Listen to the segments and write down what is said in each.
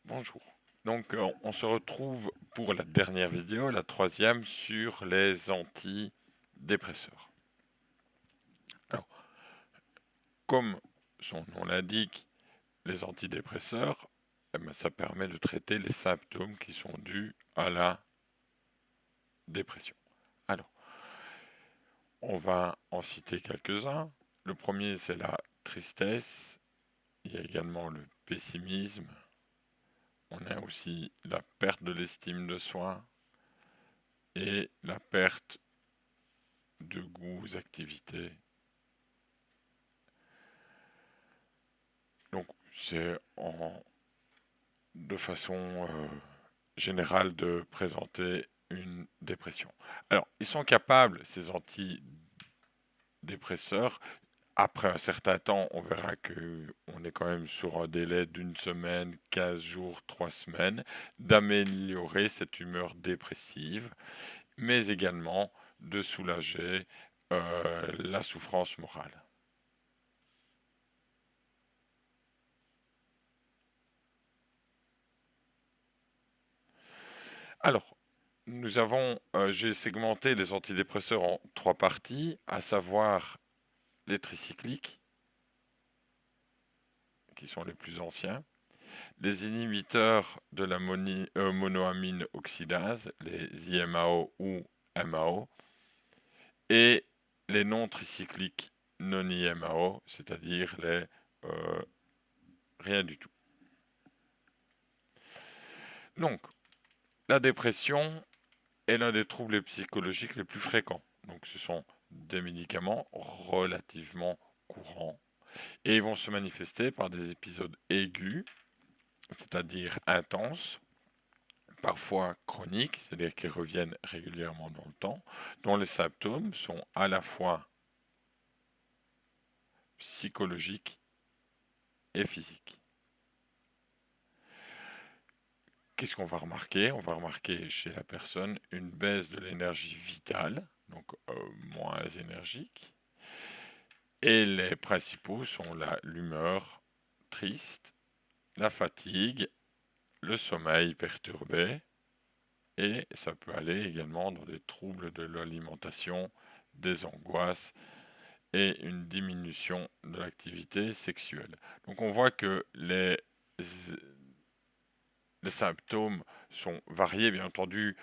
Bonjour. Donc, on se retrouve pour la dernière vidéo, la troisième, sur les antidépresseurs. Alors, comme son nom l'indique, les antidépresseurs, eh ben, ça permet de traiter les symptômes qui sont dus à la dépression. Alors, on va en citer quelques-uns. Le premier, c'est la tristesse. Il y a également le pessimisme. On a aussi la perte de l'estime de soi et la perte de goûts aux activités. Donc c'est de façon générale de présenter une dépression. Alors ils sont capables, ces antidépresseurs, après un certain temps, on verra que on est quand même sur un délai d'une semaine, 15 jours, 3 semaines, d'améliorer cette humeur dépressive, mais également de soulager la souffrance morale. Alors, j'ai segmenté les antidépresseurs en trois parties, à savoir les tricycliques, qui sont les plus anciens, les inhibiteurs de la monoamine oxydase, les IMAO ou MAO, et les non-tricycliques non-IMAO, c'est-à-dire les rien du tout. Donc, la dépression est l'un des troubles psychologiques les plus fréquents. Donc, ce sont des médicaments relativement courants et ils vont se manifester par des épisodes aigus, c'est-à-dire intenses, parfois chroniques, c'est-à-dire qui reviennent régulièrement dans le temps, dont les symptômes sont à la fois psychologiques et physiques. Qu'est-ce qu'on va remarquer? On va remarquer chez la personne une baisse de l'énergie vitale, donc moins énergique, et les principaux sont l'humeur triste, la fatigue, le sommeil perturbé, et ça peut aller également dans des troubles de l'alimentation, des angoisses et une diminution de l'activité sexuelle. Donc on voit que les symptômes sont variés, bien entendu.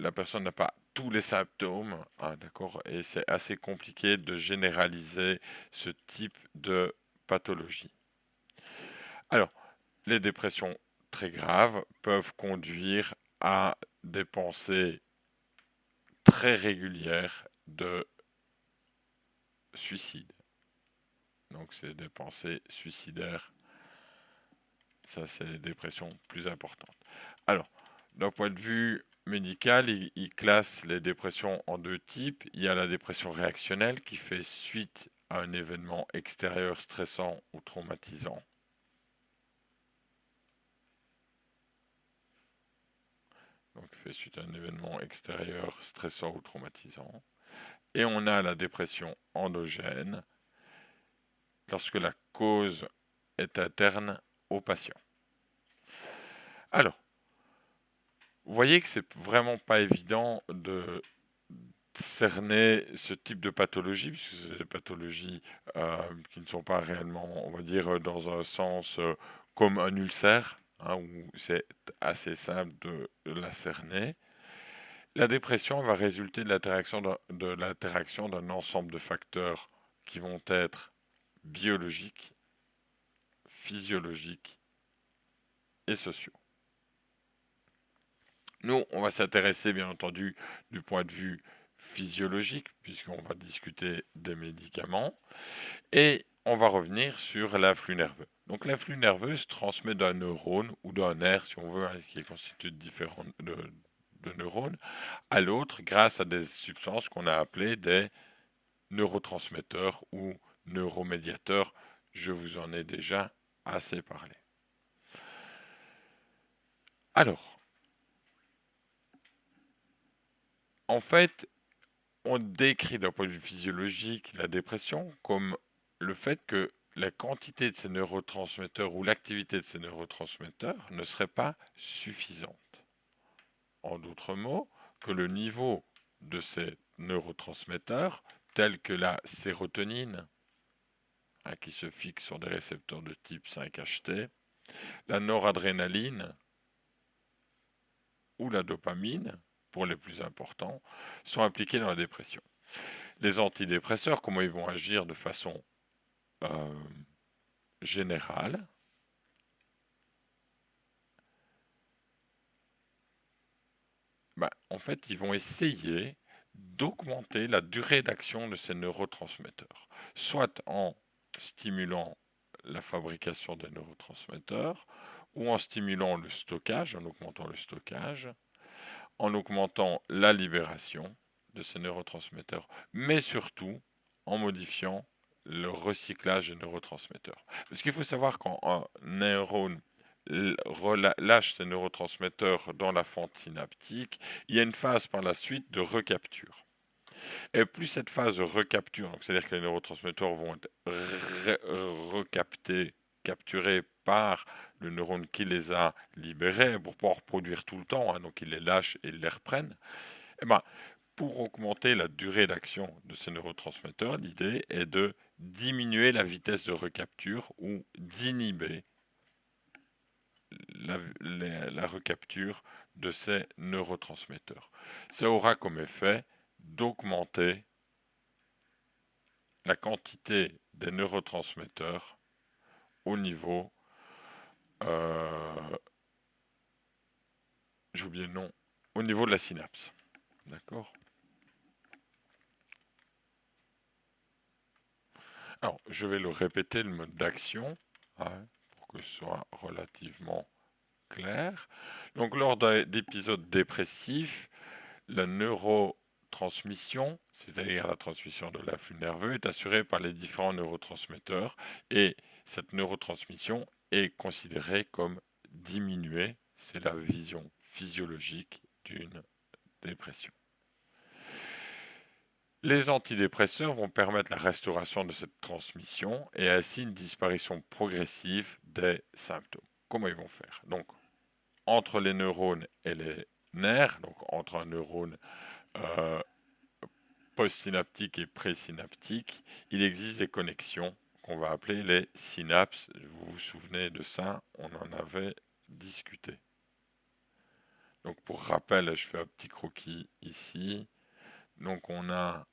La personne n'a pas tous les symptômes, hein, d'accord, et c'est assez compliqué de généraliser ce type de pathologie. Alors, les dépressions très graves peuvent conduire à des pensées très régulières de suicide. Donc, c'est des pensées suicidaires. Ça, c'est les dépressions plus importantes. Alors, d'un point de vue médical, il classe les dépressions en deux types. Il y a la dépression réactionnelle qui fait suite à un événement extérieur stressant ou traumatisant. Donc, fait suite à un événement extérieur stressant ou traumatisant. Et on a la dépression endogène lorsque la cause est interne au patient. Alors, vous voyez que c'est vraiment pas évident de cerner ce type de pathologie, puisque c'est des pathologies qui ne sont pas réellement, on va dire, dans un sens comme un ulcère, hein, où c'est assez simple de la cerner. La dépression va résulter de l'interaction d'un ensemble de facteurs qui vont être biologiques, physiologiques et sociaux. Nous, on va s'intéresser bien entendu du point de vue physiologique, puisqu'on va discuter des médicaments, et on va revenir sur l'influx nerveux. Donc l'influx nerveux se transmet d'un neurone ou d'un nerf, si on veut, hein, qui est constitué de neurones, à l'autre grâce à des substances qu'on a appelées des neurotransmetteurs ou neuromédiateurs. Je vous en ai déjà assez parlé. Alors, en fait, on décrit d'un point de vue physiologique la dépression comme le fait que la quantité de ces neurotransmetteurs ou l'activité de ces neurotransmetteurs ne serait pas suffisante. En d'autres mots, que le niveau de ces neurotransmetteurs, tels que la sérotonine, qui se fixe sur des récepteurs de type 5-HT, la noradrénaline ou la dopamine, pour les plus importants, sont impliqués dans la dépression. Les antidépresseurs, comment ils vont agir de façon générale? En fait, ils vont essayer d'augmenter la durée d'action de ces neurotransmetteurs, soit en stimulant la fabrication des neurotransmetteurs, ou en stimulant le stockage, en augmentant le stockage, en augmentant la libération de ces neurotransmetteurs, mais surtout en modifiant le recyclage des neurotransmetteurs. Parce qu'il faut savoir quand un neurone lâche ces neurotransmetteurs dans la fente synaptique, il y a une phase par la suite de recapture. Et plus cette phase de recapture, donc c'est-à-dire que les neurotransmetteurs vont être recaptés, capturés par le neurone qui les a libérés pour pouvoir produire tout le temps, donc ils les lâchent et ils les reprennent. Et pour augmenter la durée d'action de ces neurotransmetteurs, l'idée est de diminuer la vitesse de recapture ou d'inhiber la recapture de ces neurotransmetteurs. Ça aura comme effet d'augmenter la quantité des neurotransmetteurs au niveau, j'ai oublié le nom, au niveau de la synapse. D'accord? Alors, je vais le répéter, le mode d'action, pour que ce soit relativement clair. Donc, lors d'épisodes dépressifs, la neurotransmission, c'est-à-dire la transmission de l'afflux nerveux, est assurée par les différents neurotransmetteurs et cette neurotransmission est considérée comme diminuée. C'est la vision physiologique d'une dépression. Les antidépresseurs vont permettre la restauration de cette transmission et ainsi une disparition progressive des symptômes. Comment ils vont faire? Donc, entre les neurones et les nerfs, donc entre un neurone postsynaptique et présynaptique, il existe des connexions qu'on va appeler les synapses. Vous vous souvenez de ça? On en avait discuté. Donc pour rappel, je fais un petit croquis ici. Donc on a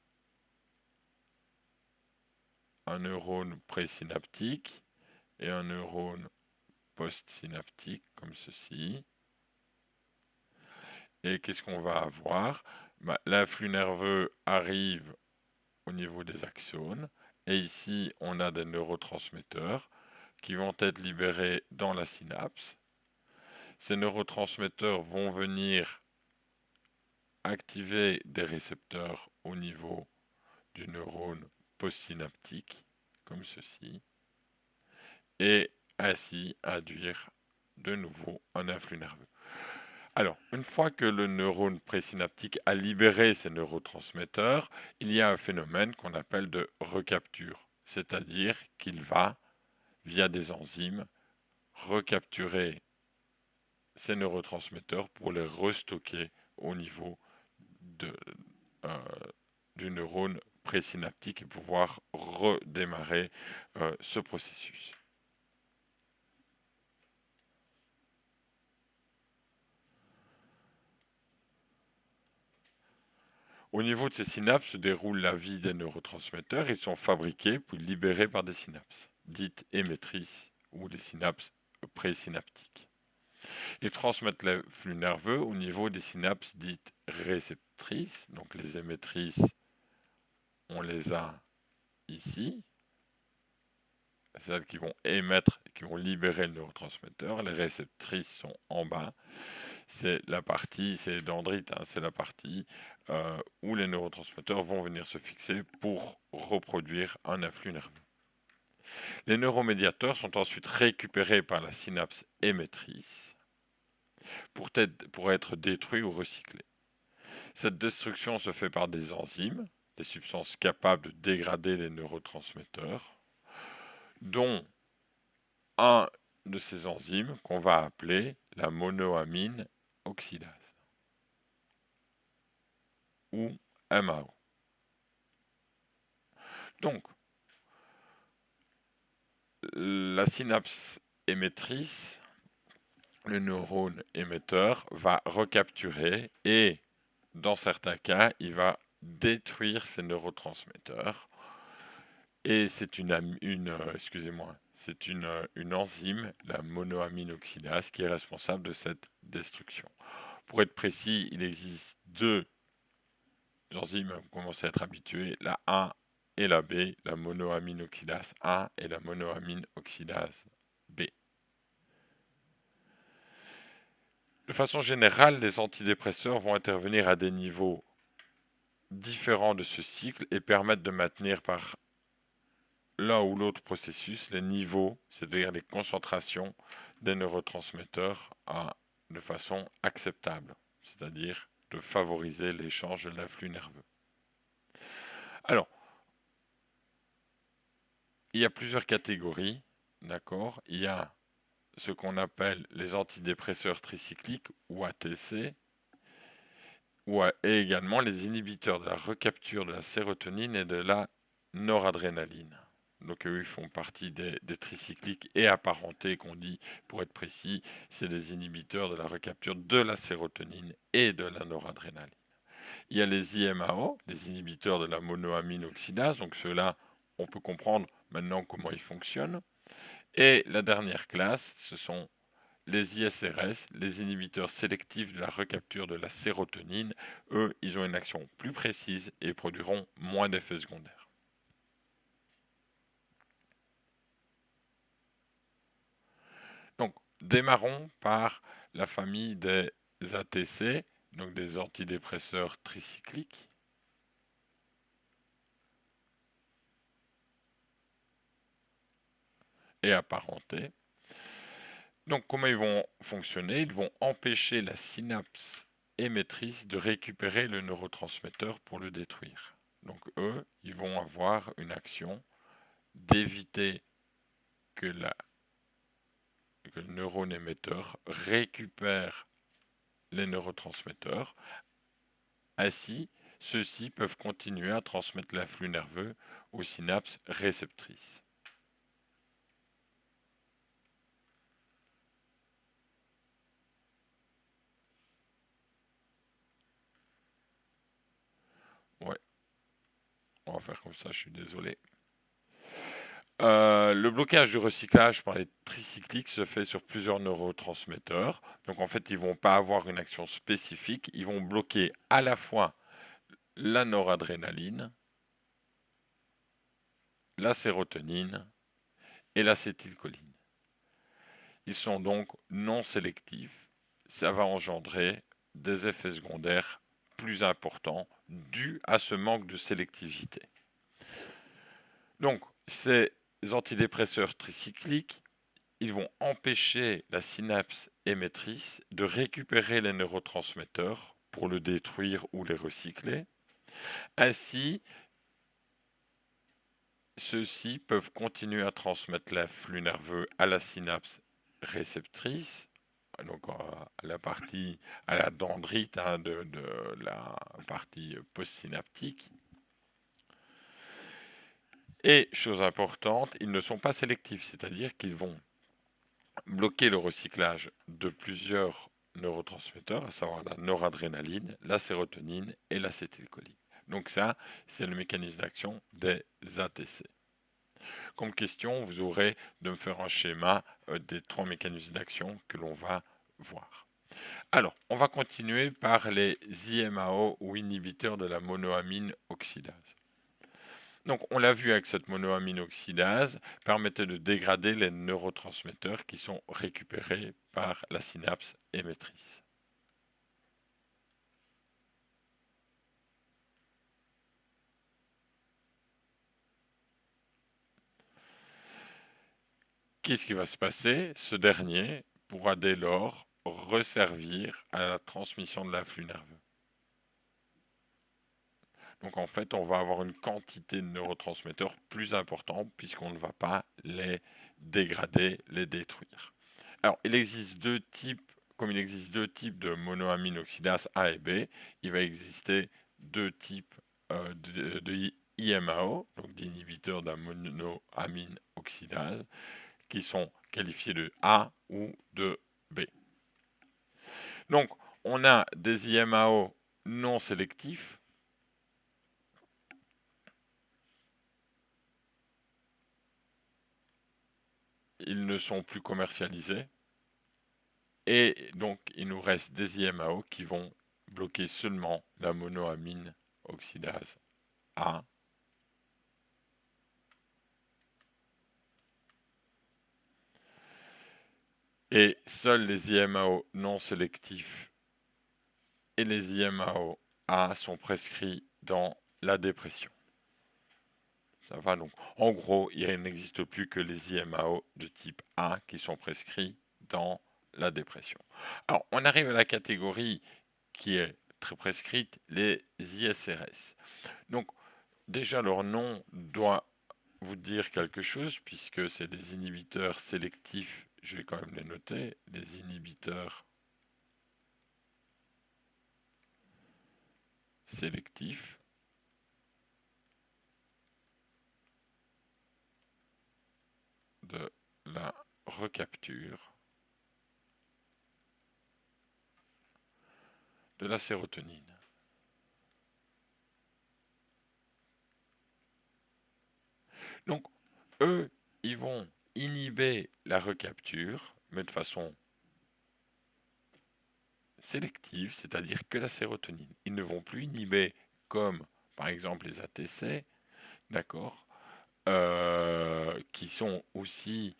un neurone présynaptique et un neurone postsynaptique comme ceci. Et qu'est-ce qu'on va avoir? L'influx nerveux arrive au niveau des axones. Et ici, on a des neurotransmetteurs qui vont être libérés dans la synapse. Ces neurotransmetteurs vont venir activer des récepteurs au niveau du neurone postsynaptique, comme ceci, et ainsi induire de nouveau un influx nerveux. Alors, une fois que le neurone présynaptique a libéré ces neurotransmetteurs, il y a un phénomène qu'on appelle de recapture, c'est-à-dire qu'il va, via des enzymes, recapturer ces neurotransmetteurs pour les restocker au niveau de, du neurone présynaptique et pouvoir redémarrer ce processus. Au niveau de ces synapses se déroule la vie des neurotransmetteurs. Ils sont fabriqués puis libérés par des synapses, dites émettrices ou des synapses présynaptiques. Ils transmettent les flux nerveux au niveau des synapses dites réceptrices. Donc les émettrices, on les a ici. Celles qui vont émettre, qui vont libérer le neurotransmetteur. Les réceptrices sont en bas. C'est la partie, c'est les dendrites, c'est la partie où les neurotransmetteurs vont venir se fixer pour reproduire un influx nerveux. Les neuromédiateurs sont ensuite récupérés par la synapse émettrice pour être détruits ou recyclés. Cette destruction se fait par des enzymes, des substances capables de dégrader les neurotransmetteurs, dont un de ces enzymes qu'on va appeler la monoamine oxydase ou MAO. Donc, la synapse émettrice, le neurone émetteur, va recapturer et, dans certains cas, il va détruire ces neurotransmetteurs. Et c'est une enzyme, la monoamine oxydase, qui est responsable de cette destruction. Pour être précis, il existe deux enzymes, vous commencez à être habitués, la A et la B, la monoamine oxydase A et la monoamine oxydase B. De façon générale, les antidépresseurs vont intervenir à des niveaux différents de ce cycle et permettent de maintenir par l'un ou l'autre processus les niveaux, c'est-à-dire les concentrations des neurotransmetteurs de façon acceptable, c'est-à-dire de favoriser l'échange de l'influx nerveux. Alors, il y a plusieurs catégories, d'accord? Il y a ce qu'on appelle les antidépresseurs tricycliques ou ATC, et également les inhibiteurs de la recapture de la sérotonine et de la noradrénaline. Donc eux, ils font partie des tricycliques et apparentés qu'on dit, pour être précis, c'est des inhibiteurs de la recapture de la sérotonine et de la noradrénaline. Il y a les IMAO, les inhibiteurs de la monoamine oxydase, donc ceux-là, on peut comprendre maintenant comment ils fonctionnent. Et la dernière classe, ce sont les ISRS, les inhibiteurs sélectifs de la recapture de la sérotonine. Eux, ils ont une action plus précise et produiront moins d'effets secondaires. Donc, démarrons par la famille des ATC, donc des antidépresseurs tricycliques. Et apparentés. Donc, comment ils vont fonctionner? Ils vont empêcher la synapse émettrice de récupérer le neurotransmetteur pour le détruire. Donc, eux, ils vont avoir une action d'éviter que le neurone émetteur récupère les neurotransmetteurs. Ainsi, ceux-ci peuvent continuer à transmettre l'influx nerveux aux synapses réceptrices. Ouais, on va faire comme ça, je suis désolé. Le blocage du recyclage par les tricycliques se fait sur plusieurs neurotransmetteurs. Donc en fait, ils ne vont pas avoir une action spécifique. Ils vont bloquer à la fois la noradrénaline, la sérotonine et l'acétylcholine. Ils sont donc non sélectifs. Ça va engendrer des effets secondaires plus importants dus à ce manque de sélectivité. Donc, ces antidépresseurs tricycliques, ils vont empêcher la synapse émettrice de récupérer les neurotransmetteurs pour le détruire ou les recycler. Ainsi, ceux-ci peuvent continuer à transmettre l'influx nerveux à la synapse réceptrice, donc à la dendrite de la partie postsynaptique. Et, chose importante, ils ne sont pas sélectifs, c'est-à-dire qu'ils vont bloquer le recyclage de plusieurs neurotransmetteurs, à savoir la noradrénaline, la sérotonine et l'acétylcholine. Donc ça, c'est le mécanisme d'action des ATC. Comme question, vous aurez de me faire un schéma des trois mécanismes d'action que l'on va voir. Alors, on va continuer par les IMAO ou inhibiteurs de la monoamine oxydase. Donc, on l'a vu avec cette monoamine oxydase, permettait de dégrader les neurotransmetteurs qui sont récupérés par la synapse émettrice. Qu'est-ce qui va se passer? Ce dernier pourra dès lors resservir à la transmission de l'influx nerveux. Donc en fait, on va avoir une quantité de neurotransmetteurs plus importante puisqu'on ne va pas les dégrader, les détruire. Alors, il existe deux types, comme il existe deux types de monoamine oxydase A et B, il va exister deux types de IMAO, donc d'inhibiteurs d'un monoamine oxydase, qui sont qualifiés de A ou de B. Donc, on a des IMAO non sélectifs. Ils ne sont plus commercialisés. Et donc, il nous reste des IMAO qui vont bloquer seulement la monoamine oxydase A. Et seuls les IMAO non sélectifs et les IMAO A sont prescrits dans la dépression. Ça va donc. En gros, il n'existe plus que les IMAO de type A qui sont prescrits dans la dépression. Alors, on arrive à la catégorie qui est très prescrite, les ISRS. Donc, déjà, leur nom doit vous dire quelque chose, puisque c'est des inhibiteurs sélectifs, je vais quand même les noter, les inhibiteurs sélectifs de la recapture de la sérotonine. Donc, eux, ils vont inhiber la recapture, mais de façon sélective, c'est-à-dire que la sérotonine. Ils ne vont plus inhiber comme, par exemple, les ATC, d'accord, qui sont aussi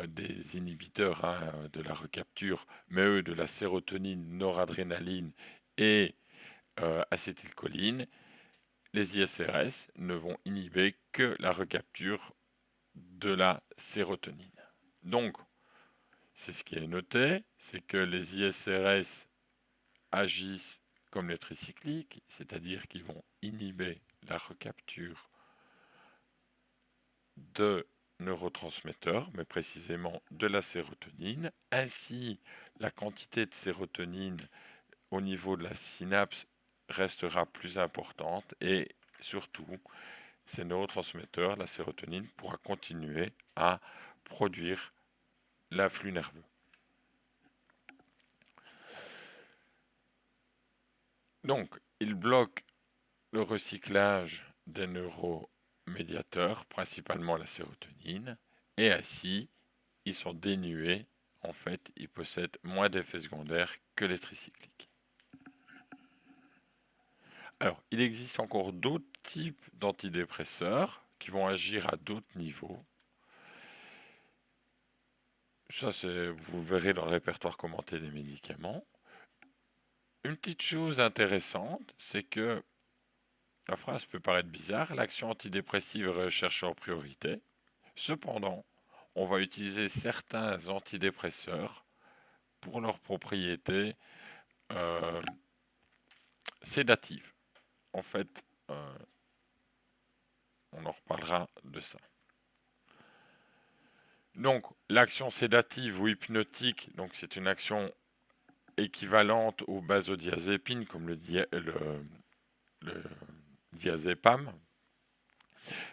des inhibiteurs de la recapture, mais eux de la sérotonine, noradrénaline et acétylcholine. Les ISRS ne vont inhiber que la recapture de la sérotonine. Donc, c'est ce qui est noté, c'est que les ISRS agissent comme les tricycliques, c'est-à-dire qu'ils vont inhiber la recapture de neurotransmetteurs, mais précisément de la sérotonine. Ainsi, la quantité de sérotonine au niveau de la synapse restera plus importante et surtout, ces neurotransmetteurs, la sérotonine, pourra continuer à produire l'afflux nerveux. Donc, il bloque le recyclage des neuromédiateurs, principalement la sérotonine, et ainsi, ils sont dénués, en fait, ils possèdent moins d'effets secondaires que les tricycliques. Alors, il existe encore d'autres types d'antidépresseurs qui vont agir à d'autres niveaux. Ça, vous verrez dans le répertoire commenté des médicaments. Une petite chose intéressante, c'est que la phrase peut paraître bizarre, l'action antidépressive est recherchée en priorité. Cependant, on va utiliser certains antidépresseurs pour leurs propriétés euh, sédatives. En fait, on en reparlera de ça. Donc, l'action sédative ou hypnotique, donc c'est une action équivalente aux benzodiazépines, comme le diazépam,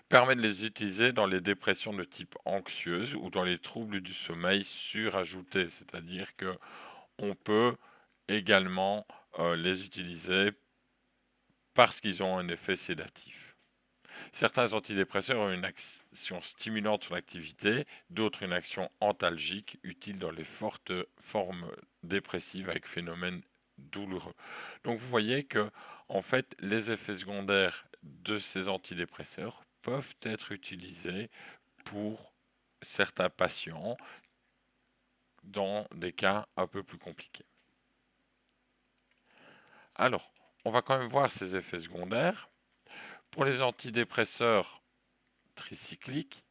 permet de les utiliser dans les dépressions de type anxieuse ou dans les troubles du sommeil surajoutés, c'est-à-dire que on peut également les utiliser parce qu'ils ont un effet sédatif. Certains antidépresseurs ont une action stimulante sur l'activité, d'autres une action antalgique utile dans les fortes formes dépressives avec phénomènes douloureux. Donc vous voyez que en fait les effets secondaires de ces antidépresseurs peuvent être utilisés pour certains patients dans des cas un peu plus compliqués. Alors, on va quand même voir ces effets secondaires. Pour les antidépresseurs tricycliques,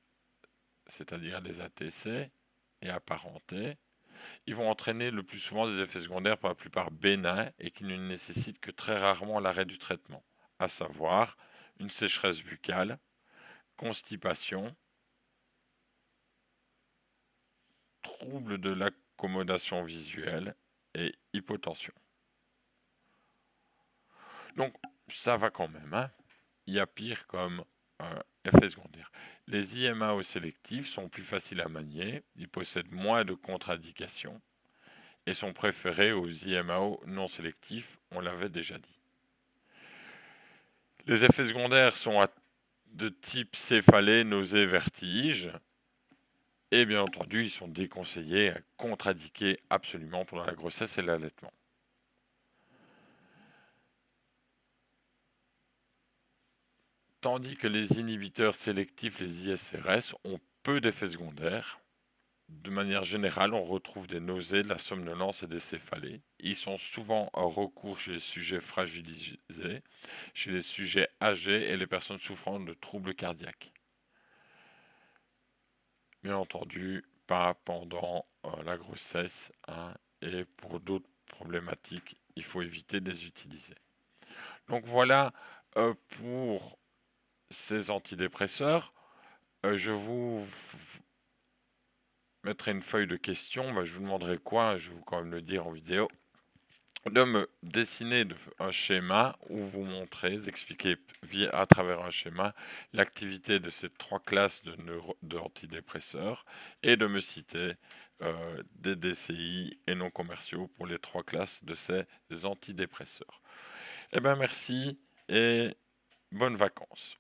c'est-à-dire les ATC et apparentés, ils vont entraîner le plus souvent des effets secondaires pour la plupart bénins et qui ne nécessitent que très rarement l'arrêt du traitement. à savoir une sécheresse buccale, constipation, troubles de l'accommodation visuelle et hypotension. Donc ça va quand même, hein. Il y a pire comme effet secondaire. Les IMAO sélectifs sont plus faciles à manier, ils possèdent moins de contre-indications et sont préférés aux IMAO non sélectifs, on l'avait déjà dit. Les effets secondaires sont de type céphalée, nausée, vertige. Et bien entendu, ils sont déconseillés, contre-indiqués absolument pendant la grossesse et l'allaitement. Tandis que les inhibiteurs sélectifs, les ISRS, ont peu d'effets secondaires. De manière générale, on retrouve des nausées, de la somnolence et des céphalées. Ils sont souvent en recours chez les sujets fragilisés, chez les sujets âgés et les personnes souffrant de troubles cardiaques. Bien entendu, pas pendant la grossesse, hein, et pour d'autres problématiques, il faut éviter de les utiliser. Donc voilà pour ces antidépresseurs. Je vous mettrai une feuille de questions. Je vous demanderai quoi, je vais vous quand même le dire en vidéo, de me dessiner un schéma où vous montrez, vous expliquez à travers un schéma l'activité de ces trois classes d'antidépresseurs et de me citer des DCI et non commerciaux pour les trois classes de ces antidépresseurs. Eh bien merci et bonnes vacances.